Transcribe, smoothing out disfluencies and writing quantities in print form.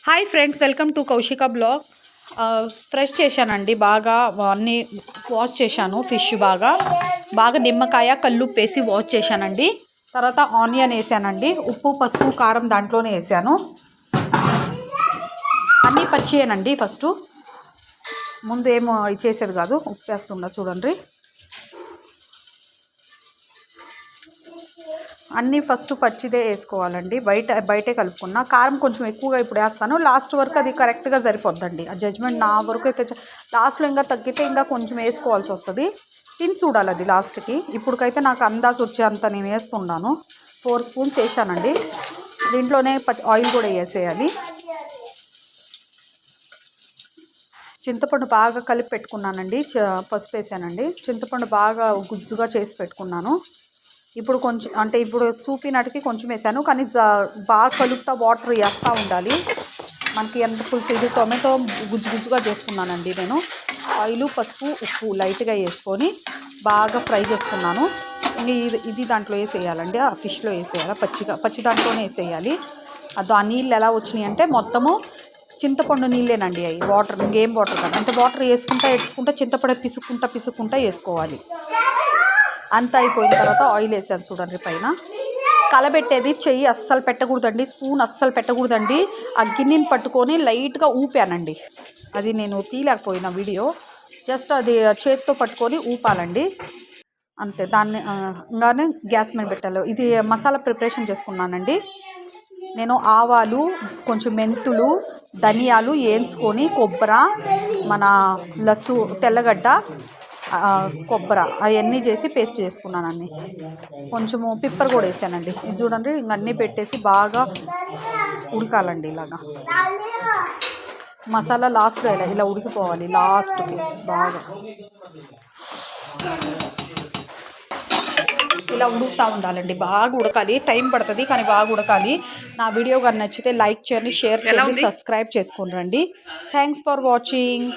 Hi friends, welcome to Kaushika blog. Fresh చేశానండి, బాగా అన్నీ వాష్ చేశాను. ఫిష్ బాగా నిమ్మకాయ కల్లుప్పు వేసి వాష్ చేశానండి. తర్వాత ఆనియన్ వేసానండి, ఉప్పు పసుపు కారం దాంట్లోనే వేసాను. అన్నీ పచ్చియేనండి. ఫస్ట్ ముందు ఏమో చేసేది కాదు, ఉప్పు వేస్తుండ చూడండి. అన్నీ ఫస్ట్ పచ్చిదే వేసుకోవాలండి. బయటే కలుపుకున్నా. కారం కొంచెం ఎక్కువగా ఇప్పుడు వేస్తాను. లాస్ట్ వరకు అది కరెక్ట్గా సరిపోద్దండి. ఆ జడ్జ్మెంట్ నా వరకు అయితే లాస్ట్లో ఇంకా తగ్గితే ఇంకా కొంచెం వేసుకోవాల్సి వస్తుంది. తిని చూడాలి అది లాస్ట్కి. ఇప్పటికైతే నాకు అందాజు వచ్చేంత నేను వేస్తున్నాను. 4 స్పూన్స్ వేసానండి. దీంట్లోనే ఆయిల్ కూడా వేసేయాలి. చింతపండు బాగా కలిపి పెట్టుకున్నానండి. పసుపు వేసానండి. చింతపండు బాగా గుజ్జుగా చేసి పెట్టుకున్నాను. ఇప్పుడు కొంచెం అంటే ఇప్పుడు చూపినట్టుకి కొంచెం వేసాను, కానీ బాగా కలుపుతా వాటర్ వేస్తూ ఉండాలి. మనకి ఎంత పులుసు ఇది టొమాటో గుజ్జుగా చేసుకున్నానండి నేను. ఆయిల్ పసుపు ఉప్పు లైట్గా వేసుకొని బాగా ఫ్రై చేసుకున్నాను. ఇది దాంట్లో వేసేయాలండి, ఆ ఫిష్లో వేసేయాలి. పచ్చి దాంట్లోనే వేసేయాలి. ఆ నీళ్ళు ఎలా వచ్చినాయి అంటే మొత్తము చింతపండు నీళ్ళేనండి. అవి వాటర్ ఇంకేం వాటర్ కాదు. అంటే వాటర్ వేసుకుంటా చింతపండు పిసుక్కుంటా వేసుకోవాలి. అంతా అయిపోయిన తర్వాత ఆయిల్ వేసాను చూడండి. పైన కలబెట్టేది చెయ్యి అస్సలు పెట్టకూడదండి, స్పూన్ అస్సలు పెట్టకూడదండి. ఆ గిన్నెని పట్టుకొని లైట్గా ఊపానండి. అది నేను తీయలేకపోయిన వీడియో. జస్ట్ అది చేతితో పట్టుకొని ఊపాలండి, అంతే. దాన్ని ఇంకానే గ్యాస్ మీద పెట్టాలి. ఇది మసాలా ప్రిపరేషన్ చేసుకున్నానండి నేను. ఆవాలు, కొంచెం మెంతులు, ధనియాలు వేయించుకొని, కొబ్బరి, మన తెల్లగడ్డ, కొబ్బరి అవన్నీ చేసి పేస్ట్ చేసుకున్నాను అన్నీ. కొంచెము పిప్పర్ కూడా వేసానండి. ఇది చూడండి. ఇంక అన్నీ పెట్టేసి బాగా ఉడకాలండి. ఇలాగా మసాలా లాస్ట్లో ఇలా ఉడికిపోవాలి. లాస్ట్కి బాగా ఇలా ఉడుకుతూ ఉండాలండి. బాగా ఉడకాలి, టైం పడుతుంది కానీ బాగా ఉడకాలి. నా వీడియో కానీ నచ్చితే లైక్ చేయండి, షేర్ చేయండి, సబ్స్క్రైబ్ చేసుకుని రండి. Thanks for watching.